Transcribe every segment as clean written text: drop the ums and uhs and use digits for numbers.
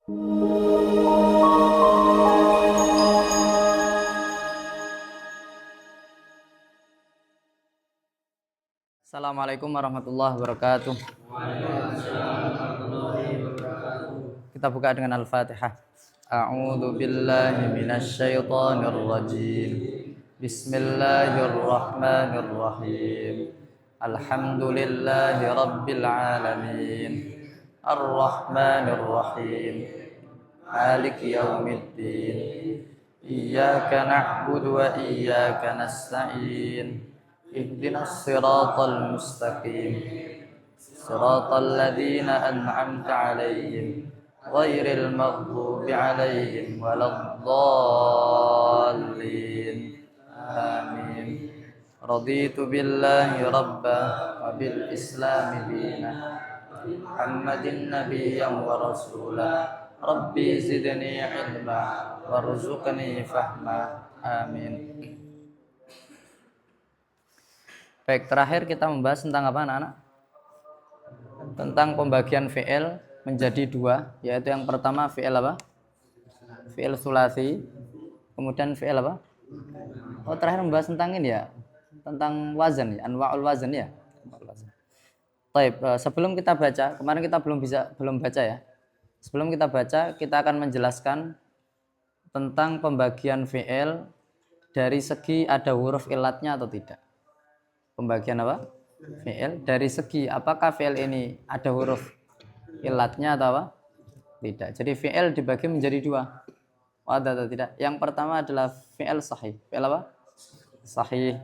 Assalamualaikum warahmatullahi wabarakatuh. Kita buka dengan Al-Fatihah. A'udzu billahi minasyaitonir rajim. Bismillahirrahmanirrahim. Alhamdulillahi rabbil alamin. Ar-Rahmanir Rahim. Maliki yaumiddin. Iyyaka na'budu wa iyyaka nasta'in. Ihdinas siratal mustaqim. Siratal ladzina an'amta 'alaihim ghairil maghdubi 'alaihim waladdallin. Amin. Raditu billahi rabba wa bil islami dina. Muhammadin nabiyyan wa rasulah. Rabbi zidni ilma warzuqni fahma. Amin. Baik, terakhir kita membahas tentang apa anak-anak? Tentang pembagian fi'il menjadi dua, yaitu yang pertama fi'il apa? Fi'il sulasi. Kemudian fi'il apa? Oh, terakhir membahas tentang ini ya, tentang wazan ya, anwa'ul wazan ya. Baik, sebelum kita baca, kemarin kita belum baca ya. Sebelum kita baca, kita akan menjelaskan tentang pembagian fi'il dari segi ada huruf ilatnya atau tidak. Pembagian apa? Fi'il dari segi apakah fi'il ini ada huruf ilatnya atau apa? Tidak. Jadi fi'il dibagi menjadi dua. Ada atau tidak? Yang pertama adalah fi'il sahih. Fi'il apa? Sahih.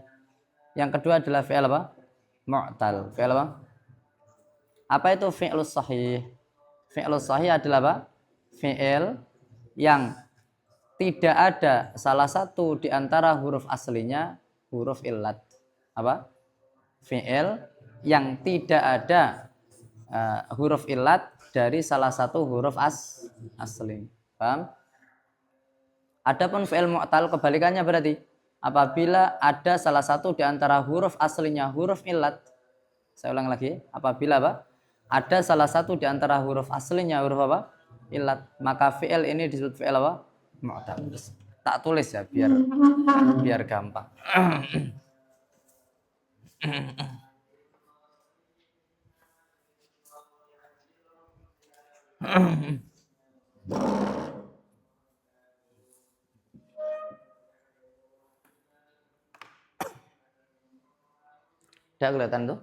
Yang kedua adalah fi'il apa? Mu'tal. Fi'il apa? Apa itu fi'il sahih? Fi'il sahih adalah apa? Fi'il yang tidak ada salah satu di antara huruf aslinya huruf ilat. Apa? Fi'il yang tidak ada huruf ilat dari salah satu huruf asli. Paham? Adapun fi'il mu'tal kebalikannya berarti apabila ada salah satu di antara huruf aslinya huruf ilat. Saya ulang lagi, apabila apa? Ada salah satu di antara huruf aslinya huruf apa? Ilat, maka fi'il ini disebut fi'il apa? Mu'tal. Tak tulis ya biar gampang. Tidak kelihatan tuh?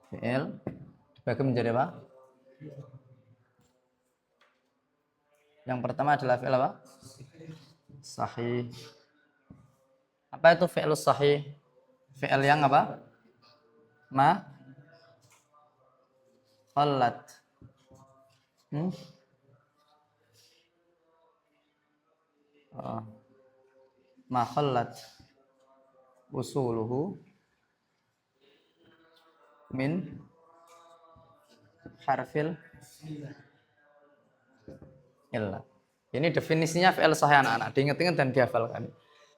Fi'il dibagi menjadi apa? Yang pertama adalah fi'il apa? Sahih. Apa itu fi'il sahih? Fi'il yang apa? Khallat. Ma khallat usuluhu min harfil illat. Ini definisinya fi'il sahih anak-anak. Diingat-ingat dan dihafalkan.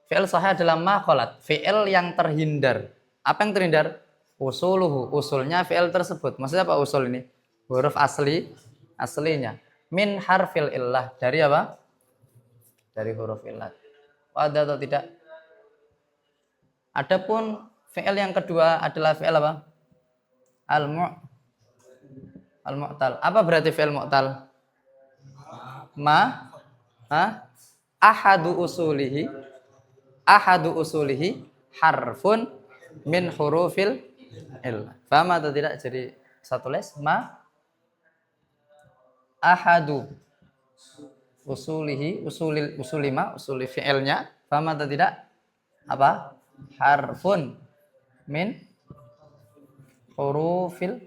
Fi'il sahih adalah ma khallat, fi'il yang terhindar. Apa yang terhindar? Usuluhu, usulnya fi'il tersebut. Maksudnya apa usul ini? Huruf aslinya. Min harfil illah, dari apa? Dari huruf illat. Ada atau tidak? Adapun fi'il yang kedua adalah fi'il apa? Al-mu'tal. Apa berarti fi'il mu'tal? Ahadu usulihi harfun min hurufil illah. Paham atau tidak? Jadi satu les ahadu usuli fi'ilnya, paham atau tidak? Apa? Harfun min hurufil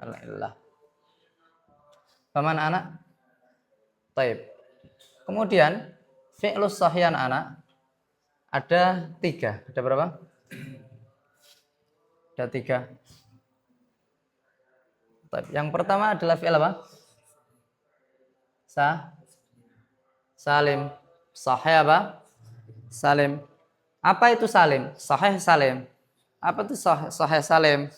illah. Paham anak? Taib. Kemudian fi'lus sahih anak ada 3. Ada berapa? Ada 3. Taib. Yang pertama adalah fi'il apa? Salim. Sahih apa? Salim. Apa itu salim? Sahih salim. Apa itu sahih salim?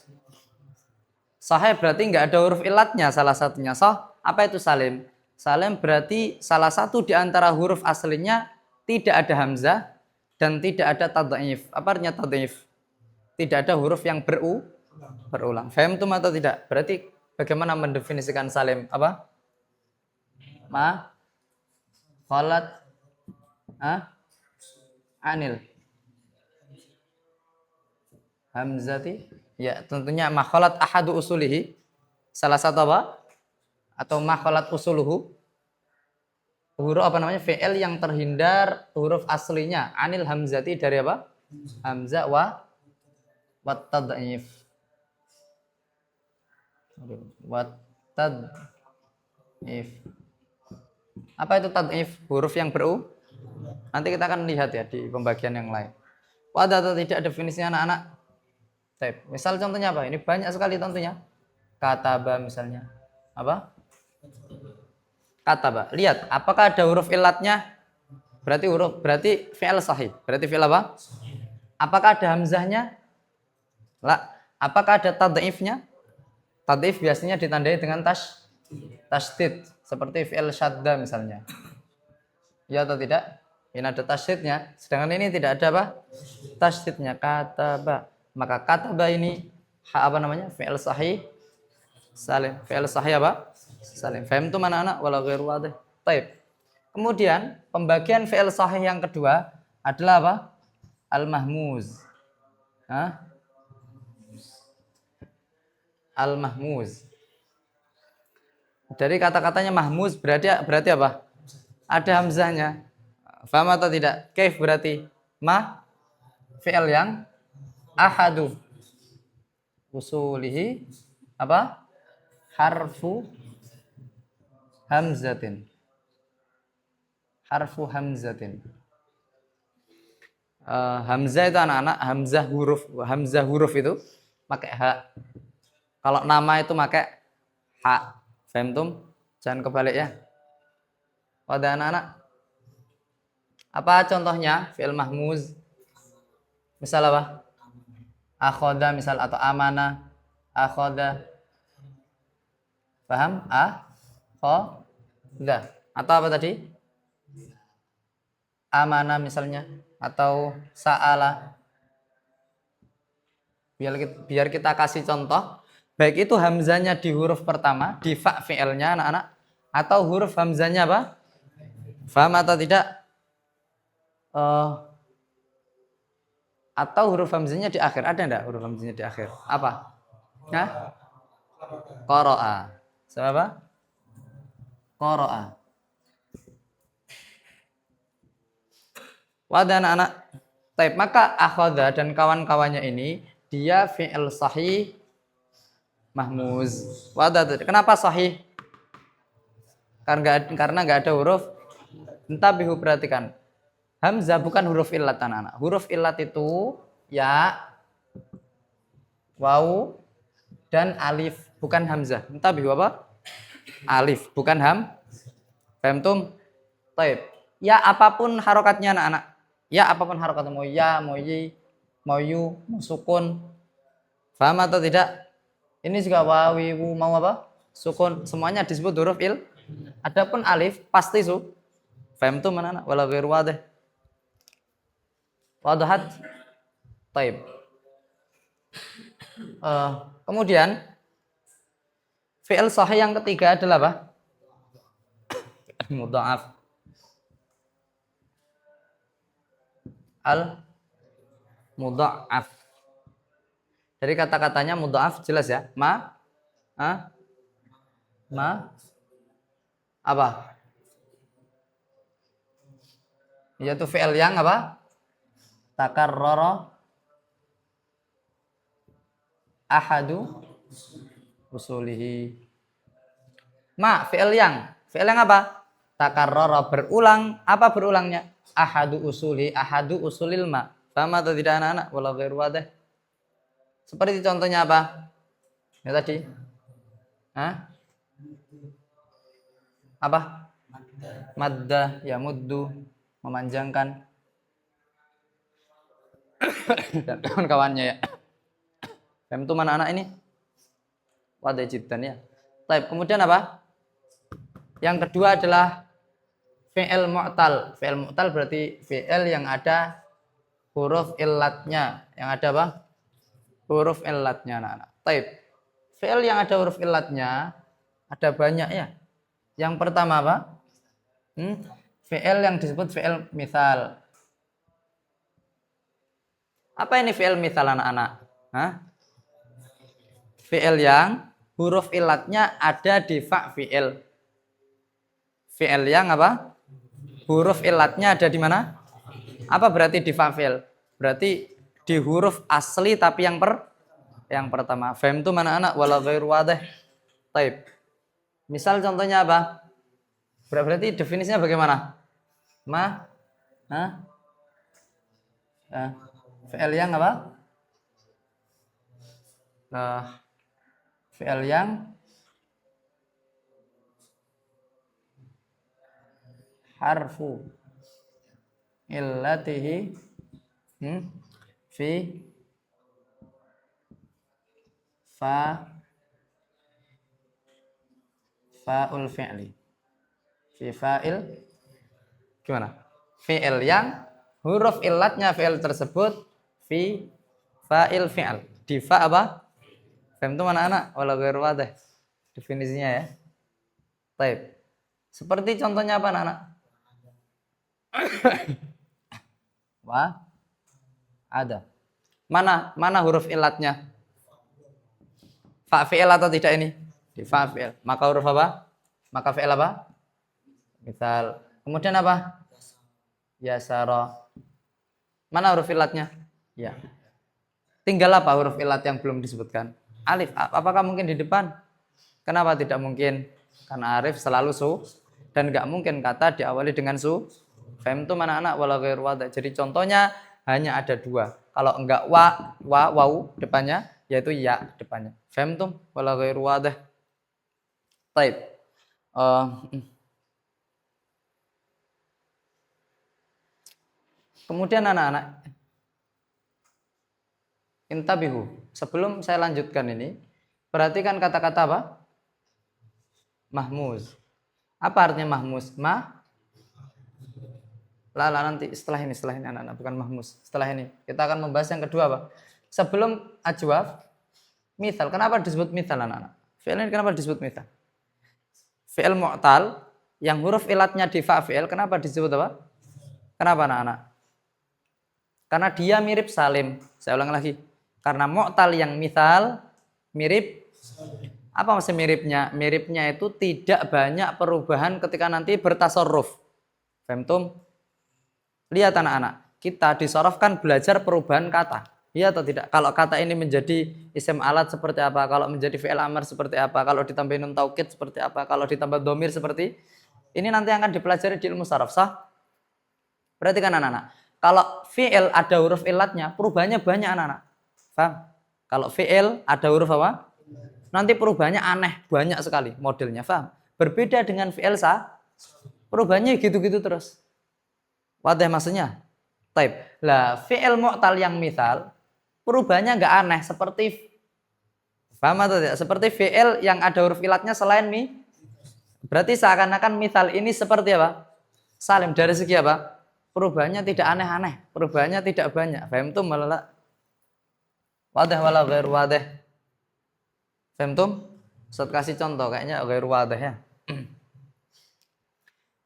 Sahih berarti nggak ada huruf ilatnya salah satunya. Apa itu salim? Salim berarti salah satu di antara huruf aslinya tidak ada hamzah dan tidak ada tad'if. Apa artinya tad'if? Tidak ada huruf yang berulang. Fahimtum atau tidak? Berarti bagaimana mendefinisikan salim? Apa? Khalat anil hamzati. Ya, tentunya makhalat ahadu usulihi. Salah satu apa? Atau makhalat usuluhu. Huruf apa namanya? Fi'il yang terhindar huruf aslinya anil hamzati dari apa? Hamzah wa tad'if. Tad'if. Apa itu tad'if? Huruf yang Nanti kita akan lihat ya di pembagian yang lain. Ada atau tidak definisinya anak-anak? Misal contohnya apa? Ini banyak sekali tentunya. Kataba misalnya. Apa? Kataba. Lihat, apakah ada huruf ilatnya? Berarti fi'il sahih. Berarti fi'il apa? Apakah ada hamzahnya? La. Apakah ada tad'ifnya? Tad'if biasanya ditandai dengan tasydid, seperti fi'il syadda misalnya. Ya atau tidak? Ini ada tasydidnya, sedangkan ini tidak ada apa? Tasydidnya. Kataba. Maka kataba ini apa namanya? Fi'il sahih salim. Fi'il sahih apa? Salim. Faham tuh anak-anak? Wala ghairu wadih. Taib. Kemudian pembagian fi'il sahih yang kedua adalah apa? Al-mahmuz. Al-mahmuz. Dari kata-katanya mahmuz berarti apa? Ada hamzahnya. Faham atau tidak? Kaif berarti fi'il yang ahadu usulihi apa? Harfu hamzatin. Harfu hamzatin. Hamzah itu anak-anak, hamzah huruf itu pakai ha. Kalau nama itu pakai ha. Faham? Jangan kebalik ya. Pada anak-anak. Apa contohnya fi'il mahmuz? Misal apa? Akhoda misal, atau amana. Akhoda. Paham? Akhoda. Atau apa tadi? Amana misalnya. Atau sa'ala. Biar kita kasih contoh. Baik itu hamzanya di huruf pertama, di fa fi'ilnya anak-anak. Atau huruf hamzanya apa? Paham atau tidak? Atau huruf hamzanya di akhir. Ada enggak huruf hamzanya di akhir? Apa? Qara'a. Siapa? Qara'a. Wadah anak-anak. Taib. Maka akhadha dan kawan-kawannya ini dia fi'il sahih mahmuz. Wadah. Kenapa sahih? Karena nggak ada huruf. Entabihu, perhatikan. Hamzah bukan huruf illat anak-anak. Huruf illat itu ya, waw, dan alif, bukan hamzah. Entabihu apa? Alif, bukan Faham? Taib. Ya apapun harokatnya anak-anak. Ya apapun harokatnya, mau ya, mau yi, mau yu, mau sukun. Paham atau tidak? Ini juga wawi, wu, mau apa? Sukun. Semuanya disebut huruf Adapun alif pasti Faham anak-anak? Wala ghairu wadih. Wadahat. Taib. Kemudian fi'il sahih yang ketiga adalah apa? Mudha'af. Al-mudha'af. Jadi kata-katanya mudha'af jelas ya. Apa? Yaitu fi'il yang apa? Takarrara ahadu usulihi. Fi'il yang apa? Takarrara, berulang. Apa berulangnya? Ahadu usulil ma. Paham atau tidak anak-anak? Walau ghairu wadih. Seperti contohnya apa? Ya tadi. Apa? Maddah, ya muddu, memanjangkan. Dan kawan-kawannya ya. Paham mana anak ini? Wadih jiddan ya. Baik, kemudian apa? Yang kedua adalah fi'il mu'tal. Fi'il mu'tal berarti fi'il yang ada huruf illatnya. Yang ada apa? Huruf illatnya anak-anak. Baik. Fi'il yang ada huruf illatnya ada banyak ya. Yang pertama apa? Fi'il yang disebut fi'il misal. Apa ini fi'il misal anak-anak? Fi'il yang huruf illatnya ada di fa' fi'il. Fi'il yang apa? Huruf illatnya ada di mana? Apa berarti di fa' fi'il? Berarti di huruf asli tapi yang pertama. Faham itu mana anak? Wala ghairu wadih. Taib. Misal contohnya apa? Berarti definisinya bagaimana? Fi'il yang apa? Fi'il yang harfu illatihi fi fa'ul fi'li. Fi fa'il gimana? Fi'il yang huruf illatnya fi'il tersebut fi fa'il fi'al. Di fa apa? Faham itu mana anak? Wala ghairu wadih. Definisinya ya. Baik. Seperti contohnya apa anak? Wah. Ada. Mana huruf illatnya? Fa fi'il atau tidak ini? Di fa fi'il. Maka huruf apa? Maka fi'il apa? Misal. Kemudian apa? Yasara. Mana huruf illatnya? Ya. Tinggal apa huruf illat yang belum disebutkan? Alif. Apakah mungkin di depan? Kenapa tidak mungkin? Karena alif selalu dan nggak mungkin kata diawali dengan Faham itu mana anak? Wala ghairu wadih. Jadi contohnya hanya ada dua. Kalau enggak waw depannya, yaitu ya depannya. Faham tuh? Wala ghairu wadih. Baik. Kemudian anak-anak, intabihu. Sebelum saya lanjutkan ini, perhatikan kata-kata apa? Mahmuz. Apa artinya mahmuz? Nanti setelah ini anak-anak, bukan mahmuz. Setelah ini kita akan membahas yang kedua apa? Sebelum ajwaf, misal. Kenapa disebut misal anak-anak? Fi'il ini kenapa disebut misal? Fi'il mu'tal yang huruf ilatnya di fa' fi'il, kenapa disebut apa? Kenapa anak-anak? Karena dia mirip salim. Saya ulang lagi. Karena mu'tal yang misal mirip. Apa maksud miripnya? Miripnya itu tidak banyak perubahan ketika nanti bertasarruf. Faham tum? Lihat anak-anak, kita disorofkan belajar perubahan kata. Iya atau tidak? Kalau kata ini menjadi isim alat seperti apa? Kalau menjadi fi'il amr seperti apa? Kalau ditambahin nun taukid seperti apa? Kalau ditambah domir seperti ini nanti akan dipelajari di ilmu saraf, sah? Perhatikan anak-anak. Kalau fi'il ada huruf illatnya, perubahannya banyak anak-anak. Paham? Kalau fi'il ada huruf apa? Nanti perubahannya aneh, banyak sekali modelnya. Paham? Berbeda dengan fi'il perubahannya gitu-gitu terus. Wadah maksudnya? Taib. Lah, fi'il mu'tal yang misal, perubahannya nggak aneh seperti, paham atau tidak? Seperti fi'il yang ada huruf illatnya selain berarti seakan-akan misal ini seperti apa? Salim. Dari segi apa? Perubahannya tidak aneh-aneh, perubahannya tidak banyak. Faham tum wala? Wadah wala ghairu wadah. Faham tum? Ustaz kasih contoh kayaknya ghairu wadah ya.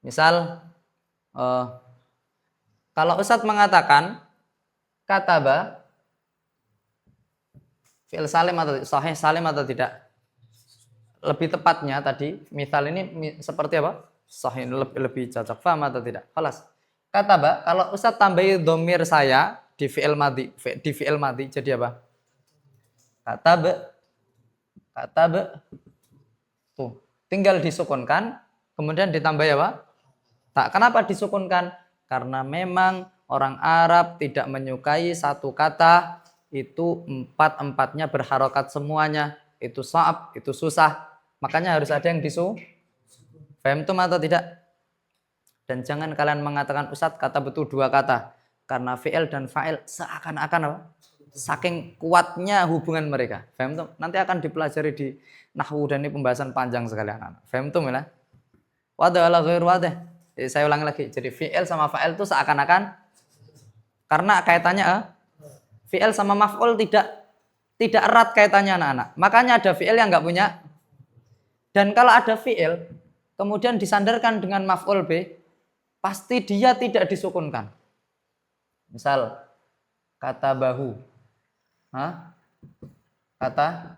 Misal kalau Ustaz mengatakan kataba fi'il salim atau sahih salim atau tidak? Lebih tepatnya tadi misal ini seperti apa? Sahih lebih cocok. Paham atau tidak? Kelas. Kataba, kalau Ustaz tambahi domir saya di fi'il madhi jadi apa? Kataba. Tuh, tinggal disukunkan, kemudian ditambah apa? Tak. Kenapa disukunkan? Karena memang orang Arab tidak menyukai satu kata itu empat-empatnya berharokat semuanya. Itu sa'ab, itu susah. Makanya harus ada yang Faham tuh atau tidak? Dan jangan kalian mengatakan Ustadz kata betul dua kata. Karena fi'il dan fa'il seakan-akan apa? Saking kuatnya hubungan mereka. Faham tuh? Nanti akan dipelajari di nahwu dan ini pembahasan panjang sekali anak-anak. Faham tuh ya? Wadah ala ghair wadah. Saya ulangi lagi. Jadi fi'il sama fa'il itu seakan-akan karena kaitannya fi'il sama maf'ul tidak erat kaitannya anak-anak. Makanya ada fi'il yang enggak punya. Dan kalau ada fi'il kemudian disandarkan dengan maf'ul B, pasti dia tidak disukunkan. Misal kata bahu. Kata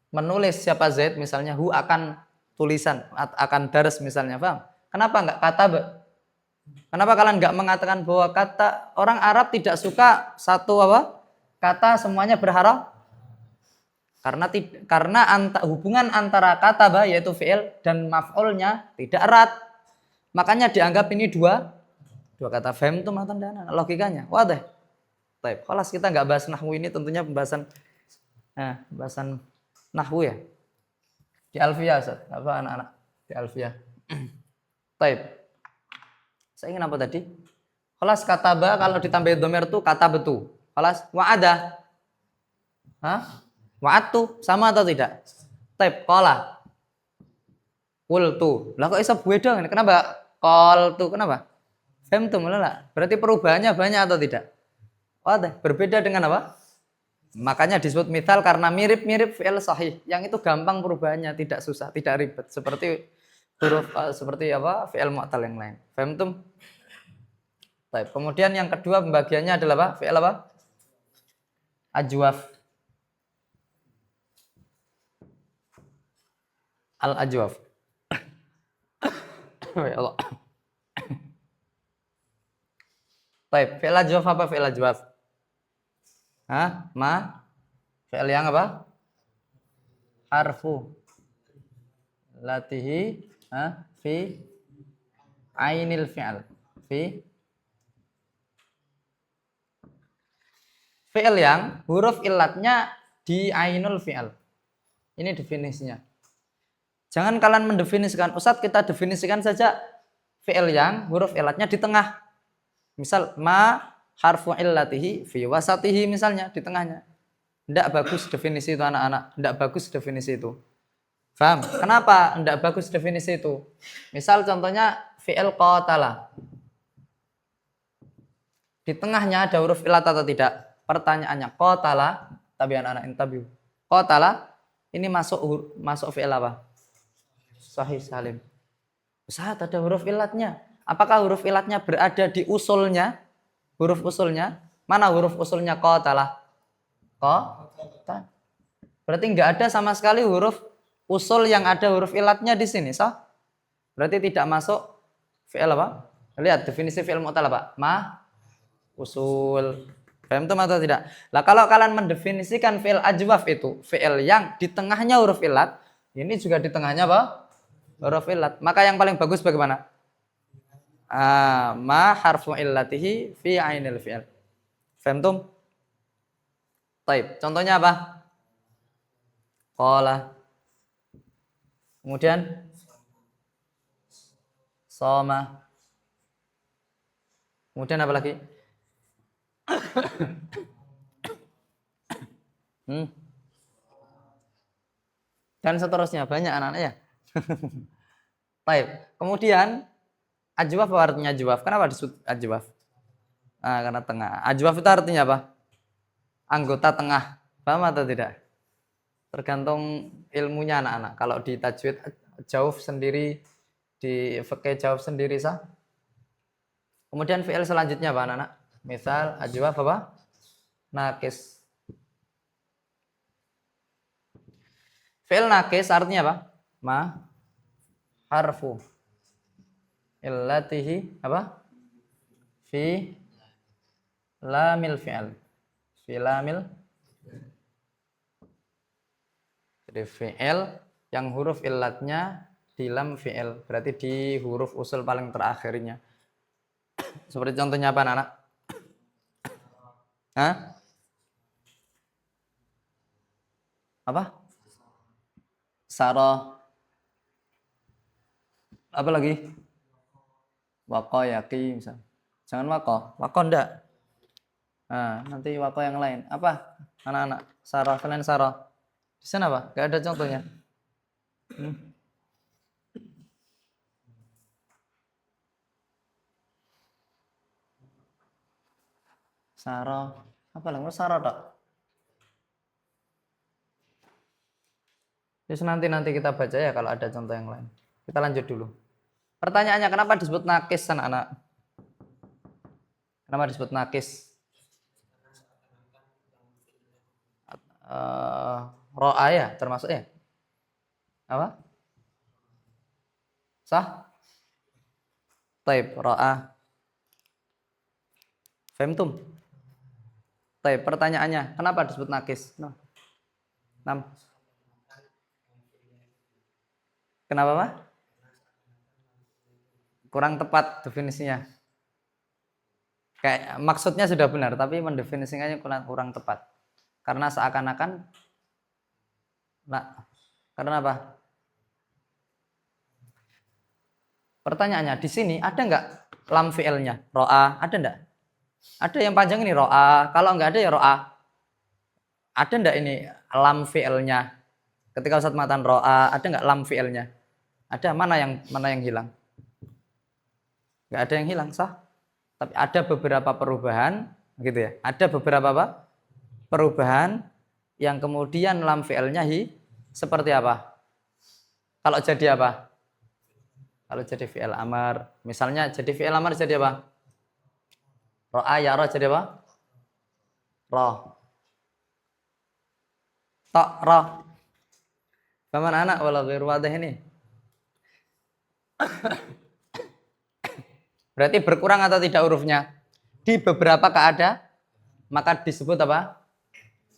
menulis siapa Zaid misalnya, hu akan tulisan, akan daras misalnya, paham? Kenapa enggak kata Kenapa kalian enggak mengatakan bahwa kata orang Arab tidak suka satu kata semuanya berharaf? Karena hubungan antara kataba yaitu fi'il dan maf'ulnya tidak erat. Makanya dianggap ini dua kata. Faham itu matan dana logikanya. Wadah. Baik, kalau kita nggak bahas nahwu ini tentunya pembahasan nahwu ya. Di Alfiyah, Ustaz. Apa anak-anak? Di Alfiyah. Baik. Saya ingin apa tadi? Kelas kataba kalau ditambahin dhamir itu kata betu. Kelas wa'ada. Wa'atu sama atau tidak? Baik, qala. Qultu. Lah kok iso beda ini? Kenapa? Qaltu. Kenapa? Faham tuh malah. Berarti perubahannya banyak atau tidak? Wadah, berbeda dengan apa? Makanya disebut misal karena mirip-mirip fi'il sahih. Yang itu gampang perubahannya, tidak susah, tidak ribet. Seperti huruf seperti fi'il mu'tal yang lain. Faham tuh? Baik. Kemudian yang kedua pembagiannya adalah apa? Fi'il apa? Ajwaf. Al-ajwaf. Ya Allah. Baik, fi'il ajwaf apa fi'il ajwaf? Fi'il yang apa? Harfu latihi fi ainil fi'il. Fi'il yang huruf illatnya di ainul fi'il. Ini definisinya. Jangan kalian mendefinisikan, Ustadz kita definisikan saja fi'il yang huruf illatnya di tengah. Misal harfu illatihi fi wasatihi misalnya di tengahnya. Tidak bagus definisi itu anak-anak. Tidak bagus definisi itu. Paham? Kenapa tidak bagus definisi itu? Misal contohnya fi'il qatala. Di tengahnya ada huruf illat atau tidak? Pertanyaannya qatala, tapi anak-anak intabiu. Qatala ini masuk fi'il apa? Sahih salim. Ustaz ada huruf illatnya. Apakah huruf illatnya berada di usulnya? Huruf usulnya? Mana huruf usulnya qatala? Qatala. Berarti nggak ada sama sekali huruf usul yang ada huruf illatnya di sini, sah? Berarti tidak masuk fi'il apa? Lihat definisi fi'il mu'tal apa? Usul. Paham itu atau tidak? Lah kalau kalian mendefinisikan fi'il ajwaf itu fi'il yang di tengahnya huruf illat, ini juga di tengahnya apa? Huruf illat. Maka yang paling bagus bagaimana? Harfu illatihi fi ainil fi'il. Faham? Taib. Contohnya apa? Qala. Kemudian soma. Kemudian apa lagi? Dan seterusnya banyak anak-anak ya. Taib. Kemudian ajwaf apa artinya ajwaf? Kenapa disebut ajwaf? Karena tengah. Ajwaf itu artinya apa? Anggota tengah. Paham atau tidak? Tergantung ilmunya anak-anak. Kalau di tajwid jawf sendiri, di fikih jawf sendiri sah. Kemudian fi'il selanjutnya apa anak-anak? Misal ajwaf apa? Nakis. Fi'il nakis artinya apa? Harfu illatihi apa? Fi lamil fi'il. Fi lamil. Jadi fi'il yang huruf illatnya di lam fi'il. Berarti di huruf usul paling terakhirnya. Seperti contohnya apa anak-anak? Apa? Saro. Apa lagi? Waqo yaqi misal. Jangan waqo. Waqo ndak. Nah, nanti wako yang lain. Apa? Anak-anak, sarah, selain sarah. Di sana apa? Gak ada contohnya. Sarah. Apa lah? Sarah tak? Terus nanti kita baca ya kalau ada contoh yang lain. Kita lanjut dulu. Pertanyaannya, kenapa disebut nakis, anak-anak? Kenapa disebut nakis? Ro'a ya, termasuk ya? Apa? Sah? Taib, ro'a. Femtum? Taib, pertanyaannya, kenapa disebut nakis? No. 6. Kenapa, Pak? Kurang tepat definisinya. Kayak maksudnya sudah benar, tapi mendefinisikannya kurang tepat. Karena seakan-akan, nah, karena apa? Pertanyaannya, di sini ada nggak lam fi'ilnya? Ro'a, ada nggak? Ada yang panjang ini ro'a, kalau nggak ada ya ro'a. Ada nggak ini lam fi'ilnya? Ketika Ustaz matan ro'a, ada nggak lam fi'ilnya? Ada, mana yang hilang? Nggak ada yang hilang, sah. Tapi ada beberapa perubahan, gitu ya. Ada beberapa apa? Perubahan yang kemudian lam fi'ilnya seperti apa? Kalau jadi apa? Kalau jadi fi'il amar, misalnya jadi fi'il amar jadi apa? Ro'a ya roh jadi apa? Roh. Tok roh. Paman anak wala ghairu wadih ini. Berarti berkurang atau tidak hurufnya? Di beberapa keadaan maka disebut apa?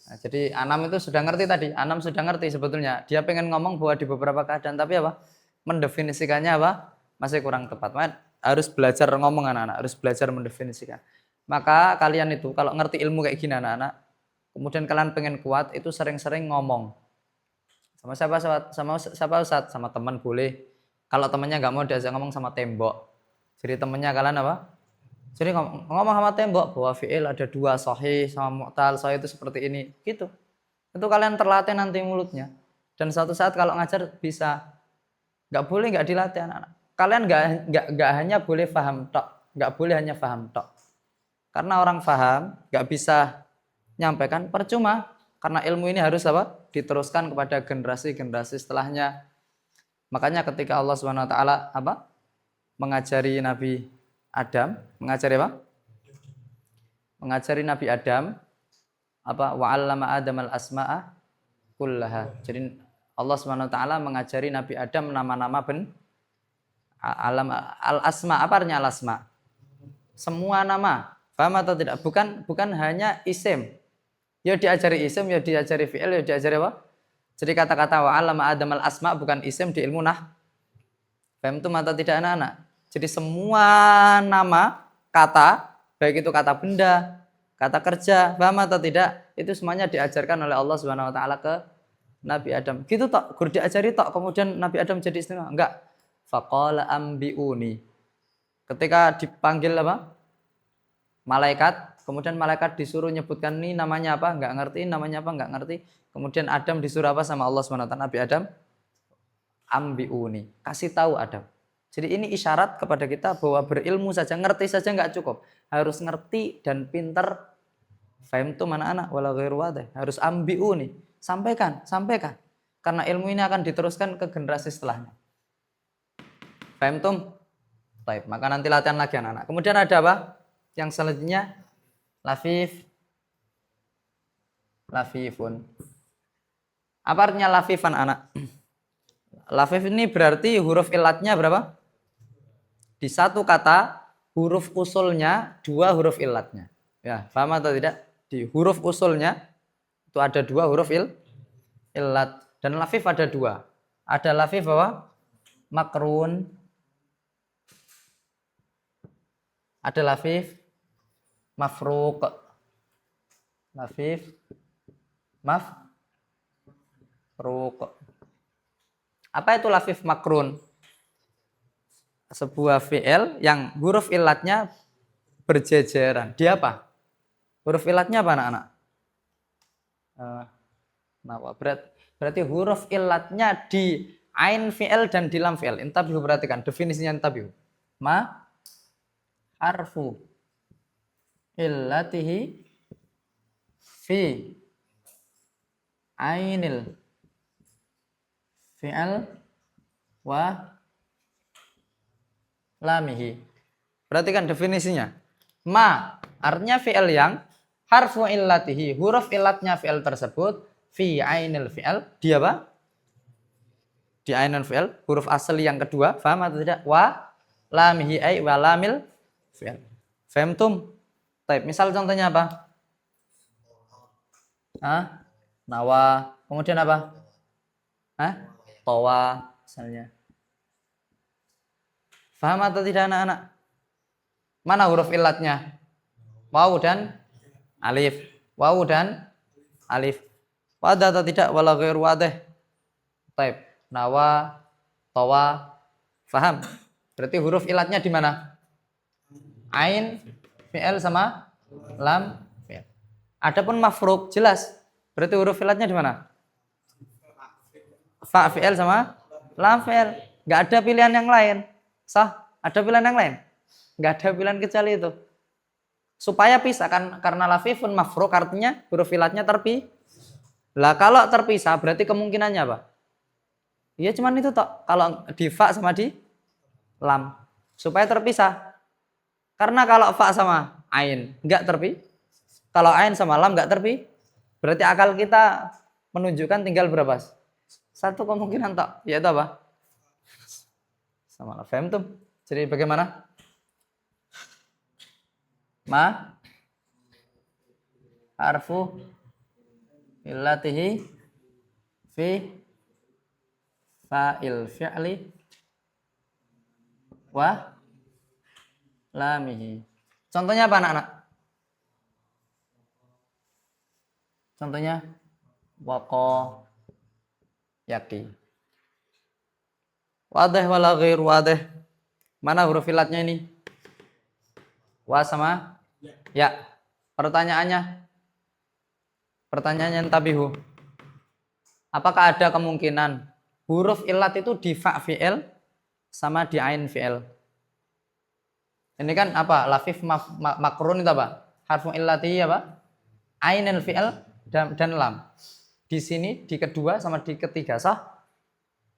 Nah, jadi Anam itu sudah ngerti tadi. Anam sudah ngerti sebetulnya. Dia pengen ngomong bahwa di beberapa keadaan, tapi apa? Mendefinisikannya apa? Masih kurang tepat. Maka harus belajar ngomong anak-anak, harus belajar mendefinisikan. Maka kalian itu kalau ngerti ilmu kayak gini anak-anak, kemudian kalian pengen kuat, itu sering-sering ngomong. Sama siapa Ustaz? Sama teman boleh. Kalau temannya nggak mau diajak ngomong, sama tembok. Jadi temannya kalian apa? Jadi ngomong sama tembok bahwa fi'il ada 2, sahih sama mu'tal, sahih itu seperti ini, gitu. Itu kalian terlatih nanti mulutnya. Dan suatu saat kalau ngajar bisa. Nggak boleh nggak dilatih anak-anak. Kalian nggak hanya boleh paham tok, nggak boleh hanya paham tok. Karena orang paham nggak bisa nyampaikan, percuma. Karena ilmu ini harus apa? Diteruskan kepada generasi-generasi setelahnya. Makanya ketika Allah Subhanahu wa taala apa? Mengajari Nabi Adam, mengajari apa? Mengajari Nabi Adam apa? Wa 'allama Adam al-asma'a kullaha. Jadi Allah Subhanahu wa taala mengajari Nabi Adam nama-nama alam al-asma. Apa artinya al-asma? Semua nama. Paham atau tidak? Bukan hanya isim. Ya diajari isim, ya diajari fi'il, ya diajari apa? Jadi kata-kata wa 'allama Adam al-asma bukan isim di ilmu Paham itu atau tidak anak-anak? Jadi semua nama, kata, baik itu kata benda, kata kerja, paham atau tidak? Itu semuanya diajarkan oleh Allah Subhanahu wa taala ke Nabi Adam. Gitu tok, guru diajari tok, kemudian Nabi Adam jadi istimewa. Enggak. Faqala ambiuni. Ketika dipanggil apa? Malaikat, kemudian malaikat disuruh nyebutkan ini namanya apa? Enggak ngerti, namanya apa? Enggak ngerti. Kemudian Adam disuruh apa sama Allah Subhanahu wa taala? Nabi Adam ambiuni. Kasih tahu Adam. Jadi ini isyarat kepada kita bahwa berilmu saja, ngerti saja nggak cukup. Harus ngerti dan pinter. Fahim tuh mana anak? Wala ghairu wadih. Harus ambiu nih. Sampaikan. Karena ilmu ini akan diteruskan ke generasi setelahnya. Fahim tuh? Baik, maka nanti latihan lagi anak-anak. Kemudian ada apa? Yang selanjutnya lafifun. Apa artinya lafifan anak? Lafif ini berarti huruf ilatnya berapa? Di satu kata, huruf usulnya 2 huruf ilatnya. Ya, paham atau tidak? Di huruf usulnya itu ada 2 huruf ilat. Dan lafif ada 2. Ada lafif apa? Makrun. Ada lafif mafruq. Lafif mafruq. Apa itu lafif makrun? Sebuah fi'il yang huruf ilatnya berjejeran. Dia apa? Huruf ilatnya apa anak-anak? Nawa. Berarti huruf ilatnya di ain fi'il dan di lam fi'il. Intabihu, perhatikan definisinya intabihu. Ma harfu illatihi fi ainil fi'il wa lamihi. Perhatikan definisinya. Ma artinya fi'il yang harfu illatihi, huruf illatnya fi'il tersebut fi ainil fi'il, dia apa? Di ainil fi'il, huruf asli yang kedua, paham atau tidak? Wa lamihi ay wa lamil fi'il. Fahimtum? Baik, misal contohnya apa? Nawa. Kemudian apa? Towa misalnya. Paham atau tidak anak-anak? Mana huruf illatnya? Waw dan alif. Waw dan alif. Wadah atau tidak? Wala ghair wadah. Baik. Nawa, towa. Paham? Berarti huruf illatnya di mana? Ain, fi'il sama lam, fi'il. Adapun mafruk jelas. Berarti huruf illatnya di mana? Fa, fi'il sama lam, fi'il. Enggak ada pilihan yang lain. Sah? Ada pilihan yang lain? Enggak ada pilihan kecuali itu. Supaya pisahkan, karena lafifun mafruk artinya huruf illatnya terpisah. Lah kalau terpisah berarti kemungkinannya apa? Ya cuman itu toh. Kalau di fa sama di lam. Supaya terpisah. Karena kalau fa sama ain enggak terpisah. Kalau ain sama lam enggak terpisah. Berarti akal kita menunjukkan tinggal berapa? Satu kemungkinan toh. Yaitu apa? Sama lah. Faham tuh? Jadi bagaimana? Ma harfu illatihi fi fa'il fi'li wa lamihi. Contohnya apa anak-anak? Contohnya waqo yaki. Wadah wala ghair wadah. Mana huruf illatnya ini? Wa sama ya. Pertanyaannya tabihu. Apakah ada kemungkinan huruf illat itu di fa fi'il sama di ain fi'il? Ini kan apa? Lafif makrun itu apa? Harfu illati apa? Ainil fi'il dan lam. Di sini di kedua sama di ketiga sah?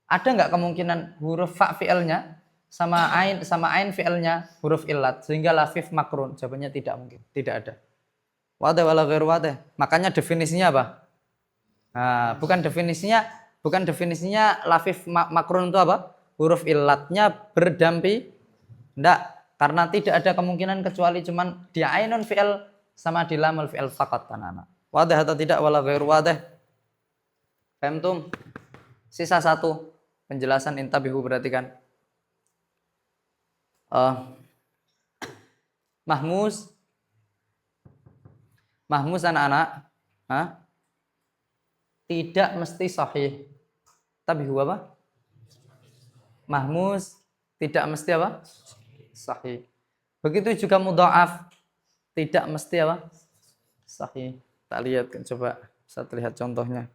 Ada nggak kemungkinan huruf fa fi'ilnya sama ain fi'ilnya huruf illat sehingga lafif makrun? Jawabannya tidak mungkin, tidak ada. Wadah wala ghair wadah. Makanya definisinya apa? Nah, bukan definisinya lafif makrun itu apa? Huruf illatnya berdampi. Enggak, karena tidak ada kemungkinan kecuali cuman di ainun fi'il sama di lamul fi'il faqat anak-anak. Wadah atau tidak wala ghair wadah? Fahimtum? Sisa satu penjelasan intabihu, perhatikan. Mahmus anak-anak, tidak mesti sahih. Tabihu apa? Mahmus tidak mesti apa? Sahih. Begitu juga mudha'af tidak mesti apa? Sahih. Tak lihat kan, coba saya lihat contohnya.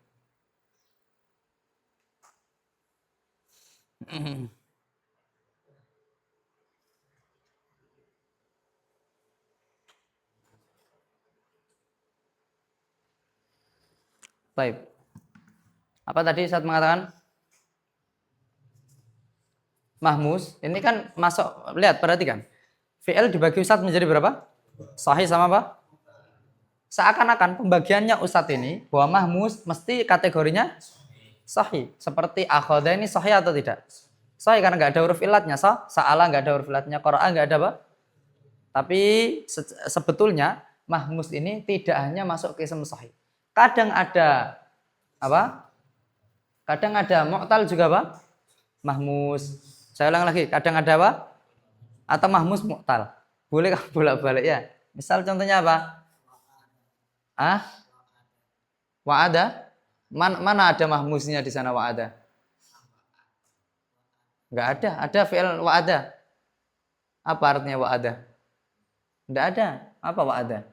Baik. Apa tadi saat mengatakan mahmus? Ini kan masuk, lihat perhatikan. Fi'il dibagi ustadz menjadi berapa? Sahih sama apa? Seakan-akan pembagiannya ustadz ini bahwa mahmus mesti kategorinya sahih. Seperti akhoda ini sahih atau tidak? Sahih karena nggak ada huruf illatnya. Sa'ala nggak ada huruf illatnya. Qara'a nggak ada apa? Tapi sebetulnya mahmus ini tidak hanya masuk ke ism sahih. Kadang ada apa? Kadang ada mu'tal juga apa? Mahmus. Saya ulang lagi, kadang ada apa? Atau mahmus mu'tal. Boleh kan bolak-balik ya? Misal contohnya apa? Wa'ada? Mana ada mahmusnya di sana wa'ada? Enggak ada. Ada fi'il wa'ada. Apa artinya wa'ada? Enggak ada. Apa wa'ada?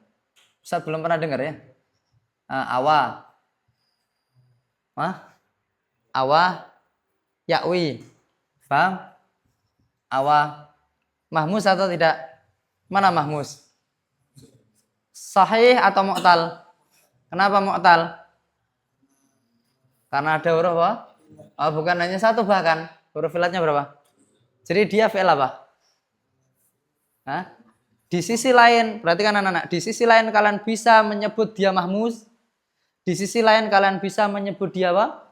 Ustaz belum pernah dengar ya? Awa. Awa yakwi. Paham? Awa. Mahmus atau tidak? Mana mahmus? Sahih atau mu'tal? Kenapa mu'tal? Karena ada huruf apa? Oh, bukan hanya satu bahkan. Huruf ilatnya berapa? Jadi dia fi'il apa? Hah? Di sisi lain, perhatikan anak-anak, di sisi lain kalian bisa menyebut dia mahmuz. Di sisi lain kalian bisa menyebut dia apa?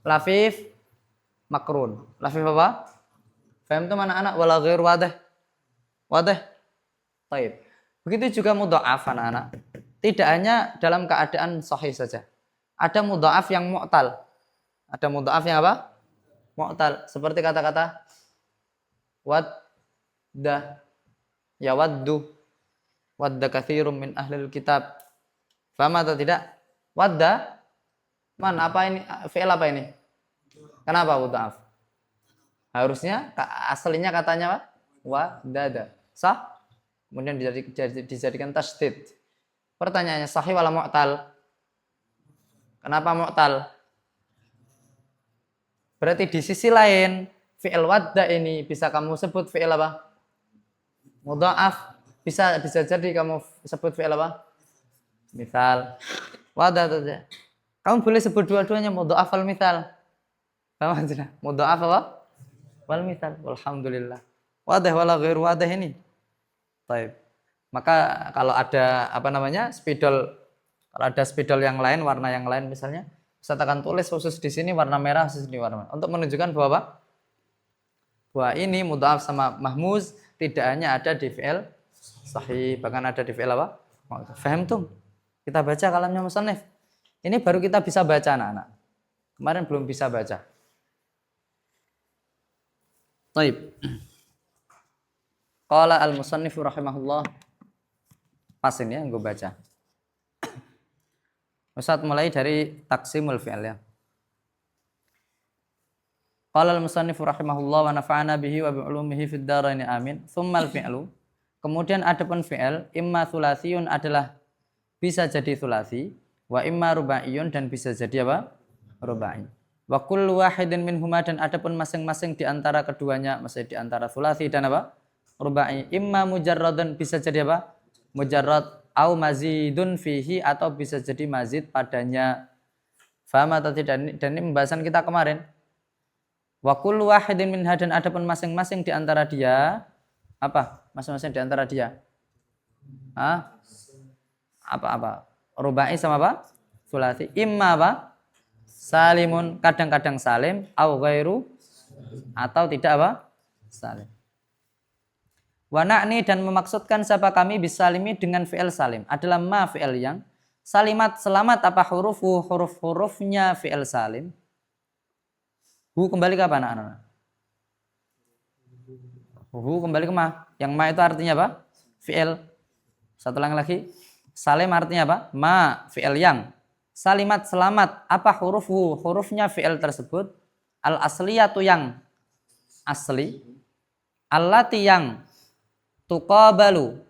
Lafif makrun. Lafif apa? Faham tuh anak-anak? Wala ghair wadah. Wadah. Taib. Begitu juga mudha'af anak-anak. Tidak hanya dalam keadaan sahih saja. Ada mudha'af yang mu'tal. Ada mudha'af yang apa? Mu'tal. Seperti kata-kata wadda. Ya waddu. Wadda katsirum min ahlil kitab. Faham atau tidak? Wadda. Mana? Apa ini? Fi'il apa ini? Kenapa mudha'af? Harusnya aslinya katanya apa? Waddada. Sah? Kemudian dijadikan tasydid. Pertanyaannya sahih wala mu'tal? Kenapa mu'tal? Berarti di sisi lain fi'il wadda ini bisa kamu sebut fi'il apa? Mudha'af. Bisa jadi kamu sebut fi'il apa? Misal wadda saja. Kamu boleh sebut dua-duanya mudha'af wal misal. Paham tidak? Mudha'af apa? Wal misal. Alhamdulillah. Wadah wala ghair wadah ini. Baik. Maka kalau ada apa namanya? Spidol, kalau ada spidol yang lain, warna yang lain misalnya, saya akan tulis khusus di sini warna merah, khusus di warna merah. Untuk menunjukkan bahwa apa? Bahwa ini mudha'af sama mahmuz tidak hanya ada di fi'il sahih, bahkan ada di fi'il apa? Faham tuh? Kita baca kalamnya musannif. Ini baru kita bisa baca anak-anak. Kemarin belum bisa baca. Baik. Qala al-musannifu rahimahullah. Pas ini ya, gue baca. Ustaz mulai dari taksimul fi'il ya. Qala al-musannifu rahimahullah wa nafa'ana bihi wa bi'ulumihi fid dharain amin. Tsummal fi'lu. Kemudian adapun fi'il imma tsulatsiyun adalah bisa jadi tsulasi wa imma rubaiyun dan bisa jadi apa? Rubai. Wa kullu wahidin minhuma dan adapun masing-masing di antara keduanya, maksudnya di antara tsulasi dan apa? Rubai. Imma mujarradun bisa jadi apa? Mujarrad au mazidun fihi atau bisa jadi mazid padanya. Faham atau tidak? Dan ini pembahasan kita kemarin. Wa kullu wahidin minha dan adapun masing-masing di antara dia apa? Masing-masing di antara dia. Apa? Rubai sama apa? Sulasi. Imma apa? Salimun, kadang-kadang salim, au ghairu atau tidak apa? Salim. Wa na'ni dan memaksudkan siapa kami bisalimi dengan fi'il salim adalah ma fi'il yang salimat selamat apa huruf-hurufnya fi'il salim. Hu kembali ke apa anak-anak? Hu kembali ke ma. Yang ma itu artinya apa? Fi'il. Satu lagi. Salim artinya apa? Ma fi'il yang. Salimat selamat apa hurufnya fi'il tersebut? Al asliyatu yang asli. Allati yang tuqabalu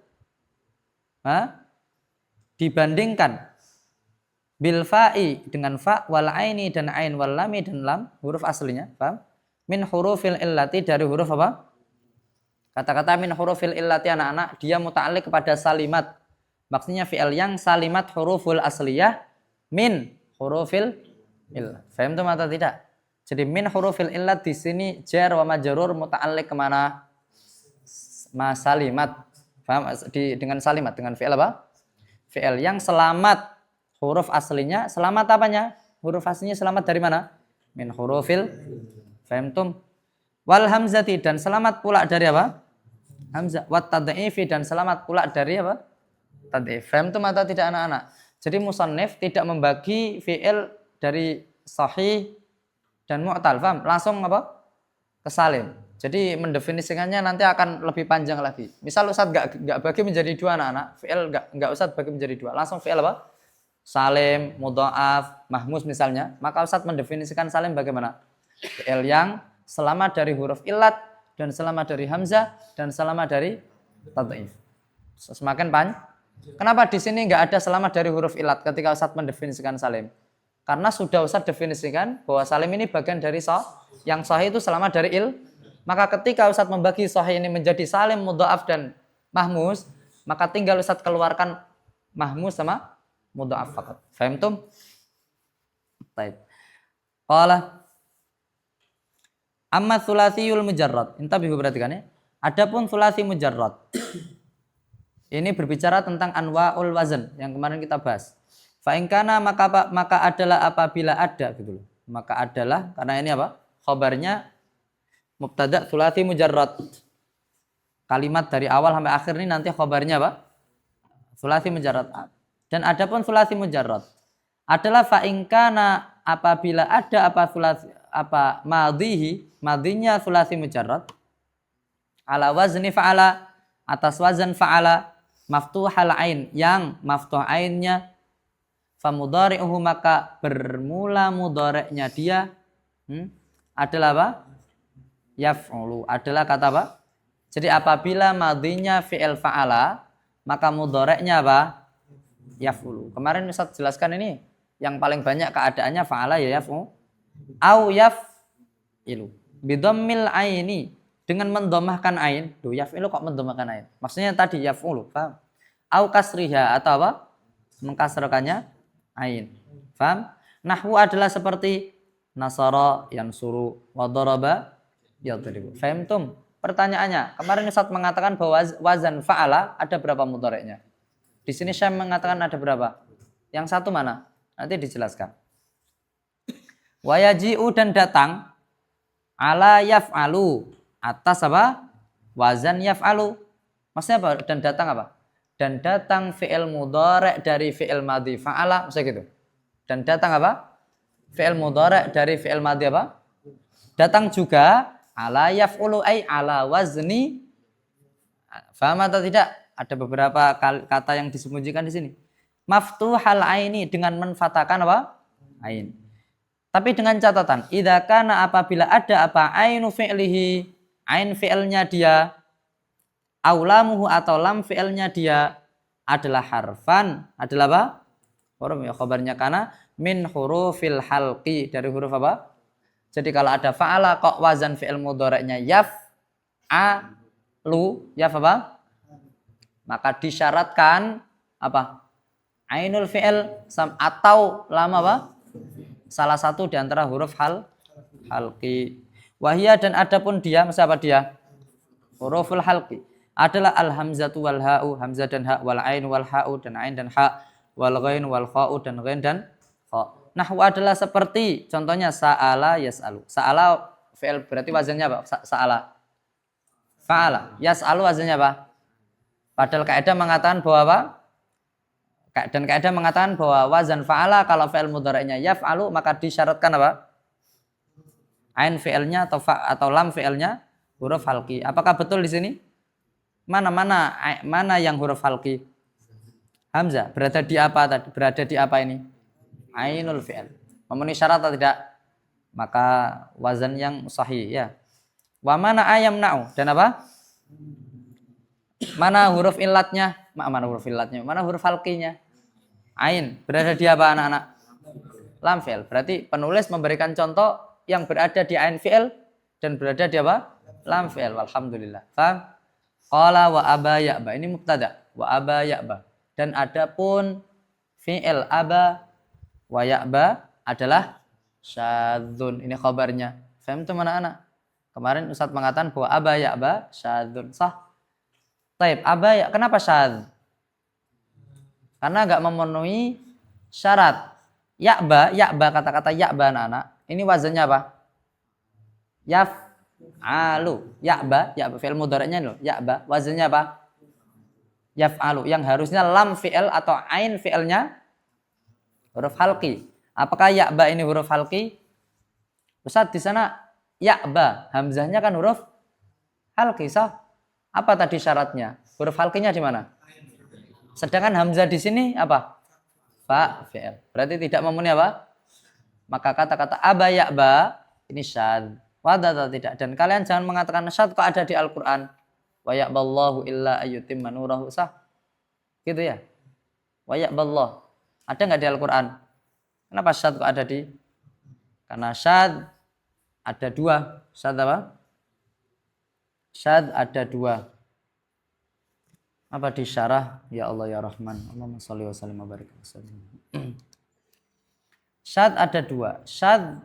dibandingkan bil fa'i dengan fa wal aini dan ain wal lami dan lam huruf aslinya, paham? Min hurufil illati dari huruf apa? Kata-kata min hurufil illati anak-anak dia muta'alliq kepada salimat. Maksudnya fi'il yang salimat huruful asliyah min hurufil illah. Paham tuh atau tidak? Jadi min hurufil illat di sini jar wa majrur muta'alliq kemana? Masalimat. Paham? Dengan salimat, dengan fi'il apa? Fi'il yang selamat huruf aslinya, selamat apanya? Huruf aslinya selamat dari mana? Min hurufil. Fahimtum? Wal hamzati dan selamat pula dari apa? Hamzah. Wat tad'ifi dan selamat pula dari apa? Tad'if. Fahimtum atau tidak anak-anak? Jadi musannif tidak membagi fi'il dari sahih dan mu'tal. Paham? Langsung apa? Ke salim. Jadi mendefinisikannya nanti akan lebih panjang lagi. Misal Ustaz nggak bagi menjadi dua anak-anak, fi'il nggak Ustaz bagi menjadi dua. Langsung fi'il apa? Salim, mudha'af, mahmus misalnya. Maka Ustaz mendefinisikan salim bagaimana? Fi'il yang selamat dari huruf illat dan selamat dari hamzah dan selamat dari tad'if. Semakin Kenapa di sini nggak ada selamat dari huruf ilat ketika Ustadz mendefinisikan salim? Karena sudah Ustadz definisikan bahwa salim ini bagian dari yang sahih itu selamat dari Maka ketika Ustadz membagi sahih ini menjadi salim, mudha'af dan mahmus, maka tinggal Ustadz keluarkan mahmus sama mudha'af faqat. Fahimtum? Baik. Qala amma tsulatsiyul mujarrad. Intabihu, perhatikan ya. Adapun tsulasi mujarrad. Ini berbicara tentang anwaul wazn yang kemarin kita bahas. Fa in kana maka adalah apabila ada gitu loh. Maka adalah karena ini apa? Khabarnya mubtada tsulasi mujarrad. Kalimat dari awal sampai akhir ini nanti khabarnya apa? Tsulasi mujarrad. Dan adapun tsulasi mujarrad adalah fa in kana apabila ada apa tsulasi apa madhinya tsulasi mujarrad ala wazni fa'ala atas wazan fa'ala maftuhal ain yang maftuh ainnya famudhari'uhu maka bermula mudhari'nya dia adalah apa? Yaf'ulu adalah kata apa? Jadi apabila madhinya fi'il fa'ala maka mudhari'nya apa? Yaf'ulu. Kemarin Ustaz jelaskan ini yang paling banyak keadaannya fa'ala ya yaf'u au yaf'ilu bidhammil aini dengan mendomahkan ain. Duh, yaf'ilu kok mendomahkan ain? Maksudnya tadi yaf'ulu, paham? Au kasriha atau apa? Mengkasrakannya ain. Paham? Nahwu adalah seperti nasara yansuru wa daraba yadribu. Fahimtum? Pertanyaannya, kemarin Ustaz mengatakan bahwa wazan fa'ala ada berapa mudhari'nya? Di sini saya mengatakan ada berapa? Yang satu mana? Nanti dijelaskan. Wa yaji'u dan datang ala yaf'alu atas apa? Wazan yaf'alu. Maksudnya apa? Dan datang apa? Dan datang fi'il mudhari' dari fi'il madhi fa'ala, maksudnya gitu. Dan datang apa? Fi'il mudhari' dari fi'il madhi apa? Datang juga ala yaf'ulu ay ala wazni. Faham atau tidak? Ada beberapa kata yang disembunyikan di sini. Maftuhal aini dengan menfatahkan apa? Ain. Tapi dengan catatan, idza kana apabila ada apa ainu fi'lihi, ain fi'ilnya dia, aulamuhu atau lam fi'ilnya dia adalah harfan, adalah apa? Huruf ya khabarnya kana min hurufil halqi, dari huruf apa? Jadi kalau ada fa'ala kok wazan fi'il mudhari'nya yaf a lu yaf apa? Maka disyaratkan apa? Ainul fi'il atau lam apa? Salah satu di antara huruf halqi. Wahia dan adapun dia, siapa dia? Huruful halqi adalah al hamzatu wal ha'u, hamzah dan ha, wal ain wal ha'u dan ain dan ha, wal ghain wal kha'u dan ghain dan kha. Nahwu adalah seperti contohnya sa'ala yas'alu. Sa'ala fi'il berarti wazannya apa? Sa'ala. Fa'ala. Yas'alu wazannya apa? Padahal kaidah mengatakan bahwa apa? Dan kaidah mengatakan bahwa wazan fa'ala kalau fi'il mudhari'nya yaf'alu maka disyaratkan apa? Ain fi'ilnya atau lam fi'ilnya huruf halqi. Apakah betul di sini? Mana yang huruf halqi? Hamzah. Berada di apa tadi? Berada di apa ini? Ainul fi'il. Memenuhi syarat atau tidak? Maka wazan yang sahih ya. Wa mana ayamna'u dan apa? Mana huruf illatnya? Mana huruf illatnya? Mana huruf halqinya? Ain. Berada di apa anak-anak? Lam fi'il. Berarti penulis memberikan contoh yang berada di ain fi'il dan berada di apa? Lam fi'il. Walhamdulillah. Paham? Qala wa aba ya'ba. Ini mubtada. Wa aba ya'ba. Dan adapun fi'il aba wa ya'ba adalah syadzun. Ini khabarnya. Faham itu anak-anak? Kemarin Ustaz mengatakan bahwa aba ya'ba syadzun. Sah? Taib. Aba ya. Kenapa syadz? Karena enggak memenuhi syarat. Ya'ba kata-kata ya'ba anak-anak. Ini wazannya apa? Yaf'alu. Ya'ba fi'il mudhari'nya loh. Ya'ba wazannya apa? Yaf'alu. Yang harusnya lam fi'il atau ain fi'ilnya huruf halqi. Apakah ya'ba ini huruf halqi? Ustaz di sana ya'ba hamzahnya kan huruf halqi sah? Apa tadi syaratnya? Huruf halqinya di mana? Sedangkan hamzah di sini apa? Fa fi'il. Berarti tidak memenuhi apa? Maka kata-kata aba ya'ba ini syadz. Wadah atau tidak? Dan kalian jangan mengatakan syadz kok ada di Al-Qur'an. Wa ya'ballahu illa ayyutimma nurahu sah. Gitu ya. Wa ya'ballah. Ada nggak di Al-Quran? Kenapa syad kok ada di? Karena syad ada dua. Syad apa? Syad ada dua. Apa di syarah? Ya Allah ya Rahman. Allahumma sholli wa sallim wa barik. Syad ada dua. Syad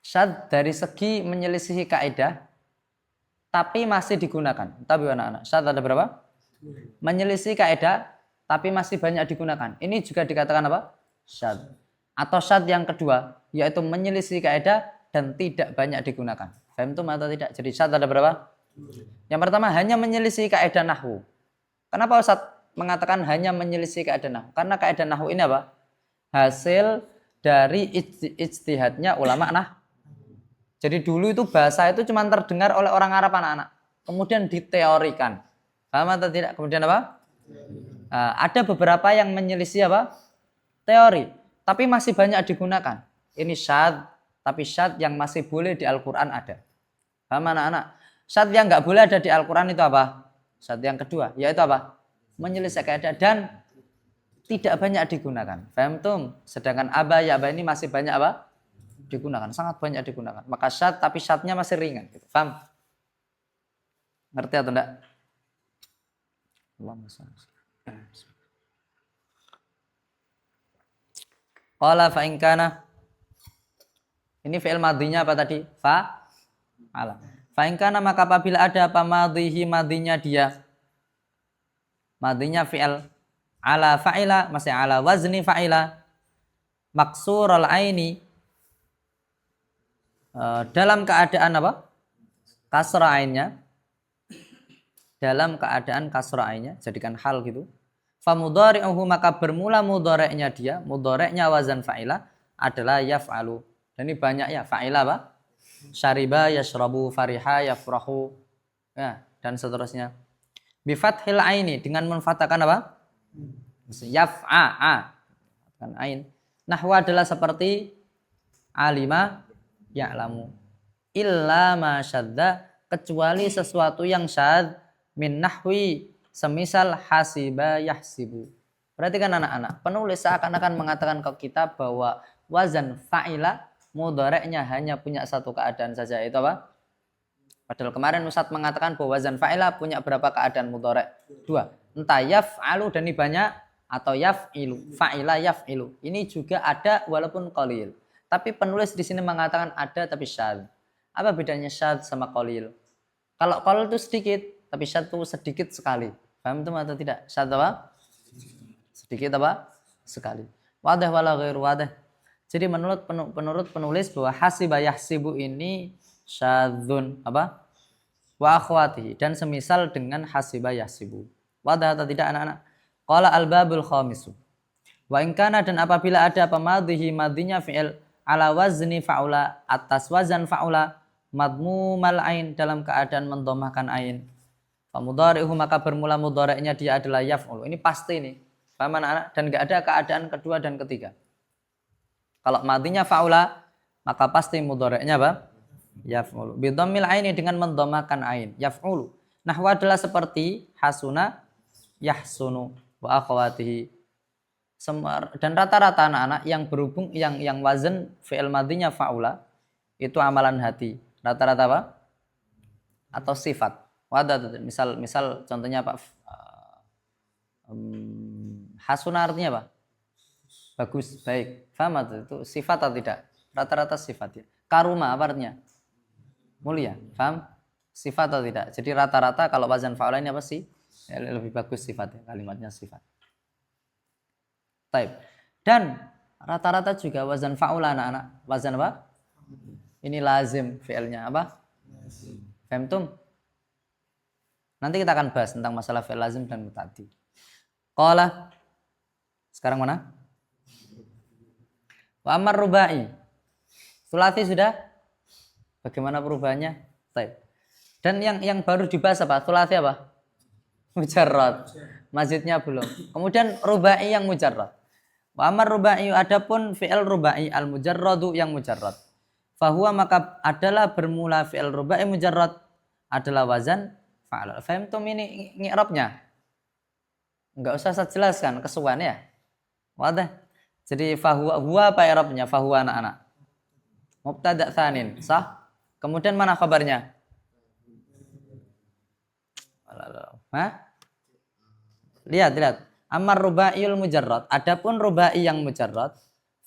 syad dari segi menyelisihi kaidah tapi masih digunakan. Tapi anak-anak, syad ada berapa? Menyelisih kaidah tapi masih banyak digunakan. Ini juga dikatakan apa? Syad. Atau syad yang kedua yaitu menyelisih kaidah dan tidak banyak digunakan. Faham itu atau tidak? Jadi syad ada berapa? Yang pertama hanya menyelisih kaidah nahwu. Kenapa Ustaz mengatakan hanya menyelisih kaidah nahwu? Karena kaidah nahwu ini apa? Hasil dari ijtihadnya ulama nahwu. Jadi dulu itu bahasa itu cuma terdengar oleh orang Arab anak-anak. Kemudian diteorikan. Paham atau tidak? Kemudian apa? Ada beberapa yang menyelisih apa? Teori. Tapi masih banyak digunakan. Ini syad. Tapi syad yang masih boleh di Al-Quran ada. Paham anak-anak? Syad yang nggak boleh ada di Al-Quran itu apa? Syad yang kedua. Yaitu apa? Menyelisih kaidah dan tidak banyak digunakan. Paham tuh? Sedangkan aba ya aba ini masih banyak apa? Digunakan, sangat banyak digunakan. Maka syad, tapi syadnya masih ringan. Gitu. Paham? Ngerti atau enggak? Qala fa in kana. Ini fi'il madhinya apa tadi? Fa'ala. Fa in kana maka apabila ada apa madhihi madhinya dia. Madhinya fi'il ala fa'ila, masih ala wazni fa'ila. Maksurul aini. Dalam keadaan apa? Kasra ainnya. Dalam keadaan kasra ainnya, jadikan hal gitu. Fa mudhari'uhu maka bermula mudhari'nya dia, mudhari'nya wazan fa'ila adalah yaf'alu. Dan ini banyak ya, fa'ila apa? Syariba, yashrabu, fariha, yafrahu. Ya, dan seterusnya. Bi fathil aini dengan menfathahkan apa? Yaf'a, kan ain. Nahwa adalah seperti alima ya'lamu illa ma syadda, kecuali sesuatu yang syad min nahwi semisal hasiba yahsibu. Perhatikan anak-anak, penulis seakan-akan mengatakan ke kita bahwa wazan fa'ila mudhari'nya hanya punya satu keadaan saja, itu apa? Padahal kemarin Ustaz mengatakan bahwa wazan fa'ila punya berapa keadaan mudhari'? Dua. Entah yaf'alu dan ini banyak atau yaf'ilu, fa'ila yaf'ilu. Ini juga ada walaupun qalil. Tapi penulis di sini mengatakan ada tapi syadz. Apa bedanya syadz sama qalil? Kalau qalil itu sedikit, tapi syadz itu sedikit sekali. Paham itu atau tidak? Syadz apa? Sedikit apa? Sekali. Wadah wala ghairu wadah. Jadi menurut penulis bahwa hasiba yahsibu ini syadzun apa? Wa akhwatihi, dan semisal dengan hasiba yahsibu. Wadah atau tidak anak-anak? Qala al-babul khamisu. Wa in kana, dan apabila ada pemadhihi madhinya fi'il ala wazni fa'ula, atas wazan fa'ula, madmumal ain, dalam keadaan mendhamahkan ain. Fa mudhari'uhu maka bermula mudhari'nya dia adalah yaf'ulu. Ini pasti nih. Paham anak-anak? Dan enggak ada keadaan kedua dan ketiga. Kalau madhinya fa'ula, maka pasti mudhari'nya apa? Yaf'ulu. Bi dhammil aini, dengan mendhamahkan ain. Yaf'ulu. Nahwa adalah seperti hasuna yahsunu wa akhwatihi. Dan rata-rata anak-anak yang berhubung yang wazan fi'il madhinya fa'ula itu amalan hati. Rata-rata apa? Atau sifat. Misal contohnya apa? Hasuna artinya apa? Bagus, baik. Faham itu sifat atau tidak? Rata-rata sifat ya. Karuma apa artinya? Mulia. Faham? Sifat atau tidak? Jadi rata-rata kalau wazan fa'ula ini apa sih? Ya, lebih bagus sifatnya, kalimatnya sifat. Taib. Dan rata-rata juga wazan fa'ula anak-anak. Wazan apa? Ini lazim fi'ilnya apa? Fahimtum? Nanti kita akan bahas tentang masalah fi'il lazim dan muta'addi. Qala. Sekarang mana? Wa amar rubai. Sulasi sudah? Bagaimana perubahannya? Taib. Dan yang baru dibahas apa? Sulasi apa? Mujarrad. Mazidnya belum. Kemudian rubai yang mujarrad. Wa amar rubai, adapun fi'il rubai al mujarradu yang mujarrad. Fahuwa maka adalah bermula fi'il rubai mujarrad adalah wazan fa'ala. Fahimtum ini i'rabnya? Enggak usah saya jelaskan, kesuwan ya. Wadah. Jadi huwa apa i'rabnya? Fahuwa anak-anak. Mubtada tsanin, sah? Kemudian mana kabarnya? Hah? Lihat. Amar rubaiyul mujarrad. Adapun rubai yang mujarrad,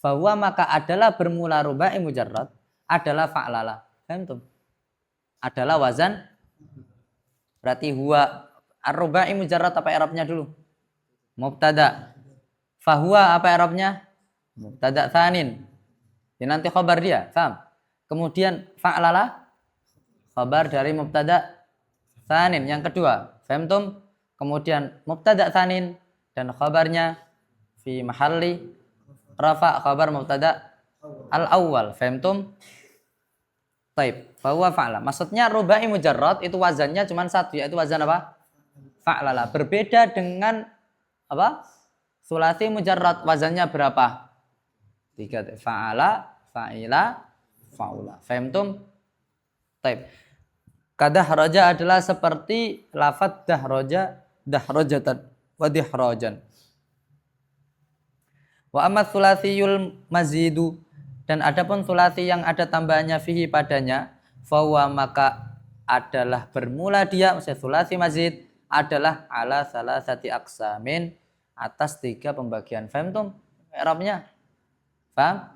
bahwa maka adalah bermula rubai mujarrad adalah fa'lala. Fahimtum? Adalah wazan. Berarti huwa ar-rubai mujarrad apa i'rabnya dulu? Mubtada. Fahuwa apa i'rabnya? Mubtada tsanin. Ya, nanti khabar dia, paham? Kemudian fa'lala khabar dari mubtada tsanin yang kedua. Fahimtum? Kemudian mubtada tsanin dan khabarnya fi mahalli rafa khabar mubtada al-awwal. Fahimtum? Taib. Bahwa fa'la. Maksudnya rubai mujarrad itu wazannya cuma satu, yaitu wazan apa? Fa'lala. Berbeda dengan apa? Sulasi mujarrad wazannya berapa? 3. Fa'ala, fa'ila, fa'ula. Fahimtum? Taib. Kadahraja adalah seperti lafadz dahraja, dahrajatan wa dihrajan. Wa amma sulasiyul mazidu, dan adapun sulasi yang ada tambahannya fihi padanya, fahuwa maka adalah bermula dia, maksudnya sulasi mazid adalah ala salasati aqsamin, atas 3 pembagian. Fahimtum i'rabnya? Paham?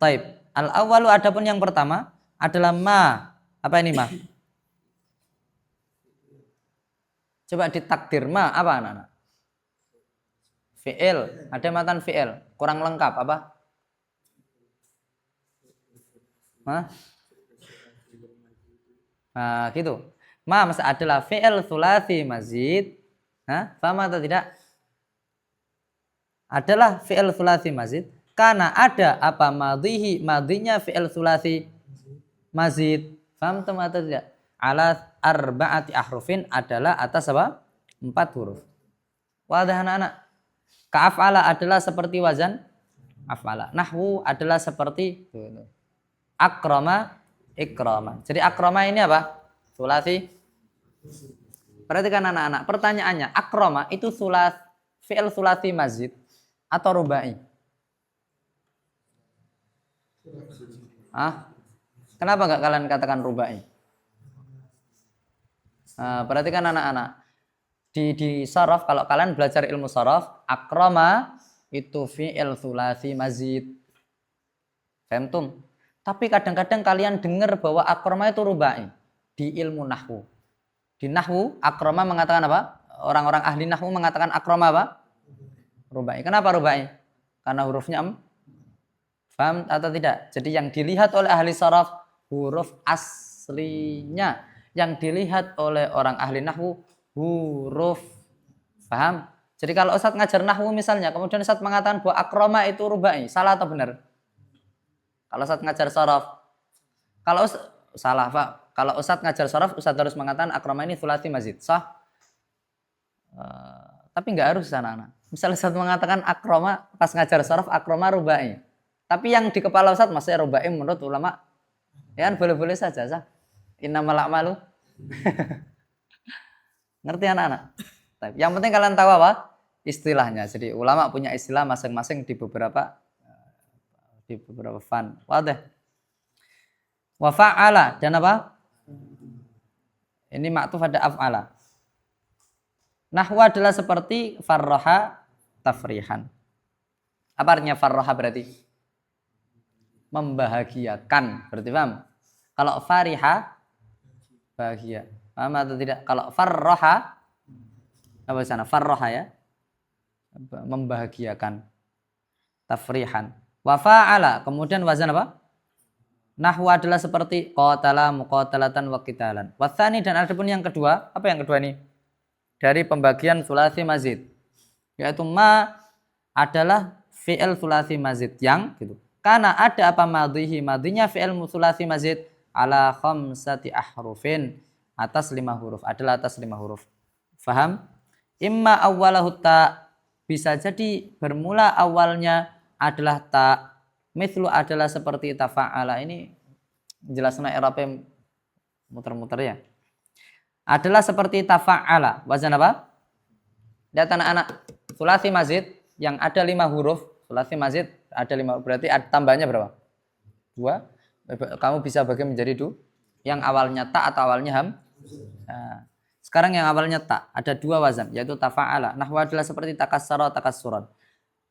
Taib. Al awalu adapun yang pertama adalah ma. Apa ini ma? Coba ditakdir ma apa anak-anak? Fi'il. Ada matan fi'il. Kurang lengkap apa? Hah? Nah, gitu. Ma masa adalah fi'il sulasi mazid. Hah? Paham atau tidak? Adalah fi'il sulasi mazid. Karena ada apa madhihi, madhinya fi'il sulasi mazid. Paham atau tidak? Ala arba'ati ahrufin adalah atas apa? 4 huruf. Wadah anak-anak. Ka'af'ala adalah seperti wazan af'ala. Nahwu adalah seperti akrama, ikrama. Jadi akrama ini apa? Sulasi. Perhatikan anak-anak. Pertanyaannya, akrama itu fi'il sulasi mazid atau rubai? Kenapa enggak kalian katakan rubai? Perhatikan anak-anak. Di saraf, kalau kalian belajar ilmu saraf, akrama itu fi'il sulasi mazid. Fahimtum? Tapi kadang-kadang kalian dengar bahwa akrama itu rubai di ilmu nahwu. Di nahwu, akrama mengatakan apa? Orang-orang ahli nahwu mengatakan akrama apa? Rubai. Kenapa rubai? Karena hurufnya paham atau tidak? Jadi yang dilihat oleh ahli saraf huruf aslinya. Yang dilihat oleh orang ahli nahwu huruf. Paham? Jadi kalau Ustadz ngajar nahwu misalnya, kemudian Ustadz mengatakan bahwa akrama itu rubai, salah atau benar? Kalau Ustadz ngajar saraf, salah Pak. Kalau Ustadz ngajar saraf, Ustadz harus mengatakan akrama ini sulasi mazid, sah? Tapi nggak harus anak-anak. Misalnya Ustadz mengatakan akrama, pas ngajar saraf akrama rubai. Tapi yang di kepala Ustadz maksudnya rubai menurut ulama, ya kan boleh-boleh saja, sah? Innamal a'malu. Ngerti anak-anak? Yang penting kalian tahu apa? Istilahnya. Jadi ulama punya istilah masing-masing di beberapa fan. Wadah. Wa fa'ala dan apa? Ini ma'tuf ada af'ala. Nahwu adalah seperti farraha tafrihan. Apa artinya farraha berarti? Membahagiakan. Berarti paham? Kalau fariha bahagia. Paham atau tidak? Kalau farraha apa sana? Farraha ya. Membahagiakan. Tafrihan. Wa fa'ala. Kemudian wazan apa? Nahwu adalah seperti qatala, muqatalatan, wa qitalan. Wa tsani dan adapun yang kedua, apa yang kedua ini? Dari pembagian sulasi mazid. Yaitu ma adalah fi'il sulasi mazid yang gitu. Karena ada apa madhihi, madhinya fi'il sulasi mazid ala khamsati ahrufin, atas 5 huruf, adalah atas 5 huruf. Faham? Imma awwalahu ta, bisa jadi bermula awalnya adalah ta. Mithlu adalah seperti tafa'ala. Ini jelasnya i'rabnya muter-muter ya. adalah seperti tafa'ala. Wazan apa? Lihat anak-anak. Sulasi mazid yang ada 5 huruf. Sulasi mazid ada 5, berarti tambahnya berapa? 2. Kamu bisa bagi menjadi 2. Yang awalnya ta atau awalnya ham. Nah, sekarang yang awalnya ta ada 2 wazan, yaitu tafa'ala. Nahwu adalah seperti takassara, takassuran.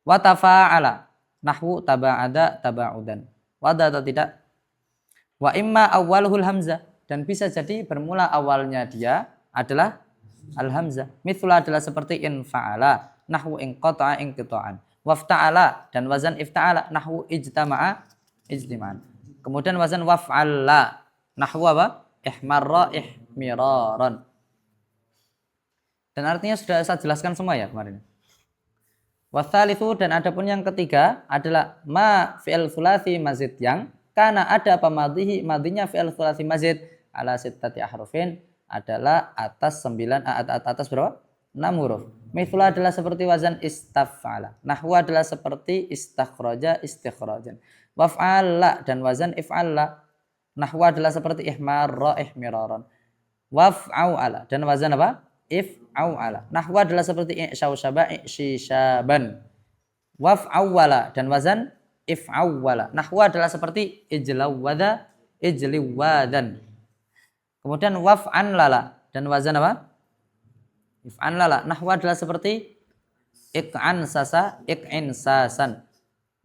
Wa tafa'ala. Nahwu taba'ada, taba'udan. Wada atau tidak? Wa imma awwaluhul hamzah, dan bisa jadi bermula awalnya dia adalah al-hamzah. Mithla adalah seperti infa'ala, nahwu inqata'a inqita'an. Wafta'ala, dan wazan ifta'ala, nahwu ijtama'a ijtima'an. Kemudian wazan waf'alla, nahwu apa? Ihmarra ihmiraran. Dan artinya sudah saya jelaskan semua ya kemarin. Watsalitsu, dan adapun yang ketiga adalah ma fi'il tsulasi mazid yang karena ada apa madinya fi'il tsulasi mazid ala sittati ahrufin adalah atas 9 atas berapa? 6 huruf. Mithla adalah seperti wazan istaf'ala. Nahwu adalah seperti istakhraja istikhrajan. Waf'ala, dan wazan if'ala. Nahwu adalah seperti ihmarra ihmiraran. Waf'ala, dan wazan apa? If'ala. Nahwu adalah seperti i'syausyaba i'syisaban. Waf'awala, dan wazan if'awala. Nahwu adalah seperti ijlawada ijliwadan. Kemudian waf'an lala, dan wazan apa? If'an lala. Nahwu adalah seperti ik'an sasa ik'in sasan.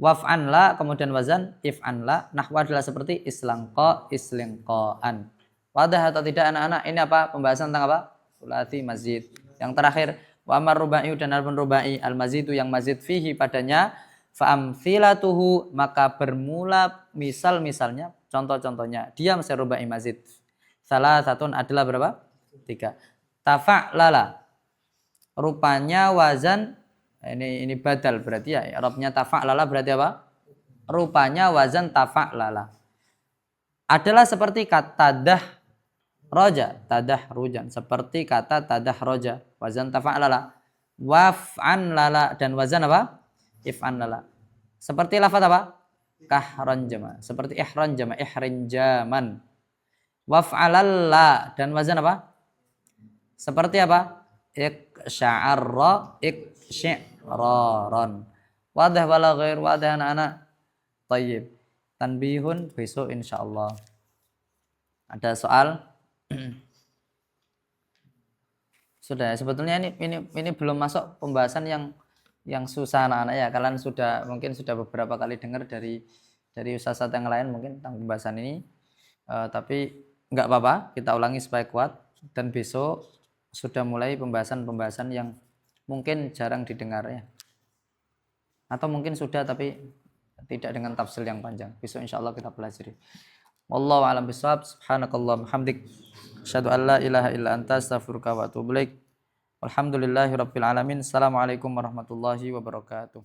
Waf'an la, kemudian wazan if'an la. Nahwu adalah seperti islangqa islingqaan. Wadah atau tidak anak-anak? Ini apa? Pembahasan tentang apa? Sulasi mazid. Yang terakhir, wa amar rubai, dan alpun rubai al mazidu yang mazid fihi padanya, fa amthilatuhu, maka bermula misal-misalnya, contoh-contohnya dia masih rubai mazid. Salah satu adalah berapa? 3. Tafa'lala, rupanya wazan ini badal berarti ya. I'rabnya tafa'lala berarti apa? Rupanya wazan tafa'lala adalah seperti kata dah roja, tadah rujan, seperti kata tadah roja, wazan tafa'lala. Waf'an lala, dan wazan apa? If'an lala. Seperti lafaz apa? Kahran jama, seperti ihran jama, ihrin jaman. Waf'alalla, dan wazan apa? Seperti apa? Iksya'arra iksyi'raran. Wadah wala ghair wadah anak-anak. Tayyib. Tanbihun besok insyaallah. Ada soal? Sudah, sebetulnya ini belum masuk pembahasan yang susah anak-anak ya. Kalian mungkin sudah beberapa kali dengar dari ustaz yang lain mungkin tentang pembahasan ini. Tapi enggak apa-apa, kita ulangi supaya kuat, dan besok sudah mulai pembahasan yang mungkin jarang didengar ya. Atau mungkin sudah tapi tidak dengan tafsir yang panjang. Besok insyaallah kita pelajari. Wallahu a'lam bishawab. Subhanakallahumma hamdik, asyhadu an la ilaha illa anta, astaghfiruka wa atubu ilaik. Walhamdulillahirabbil alamin. Assalamualaikum warahmatullahi wabarakatuh.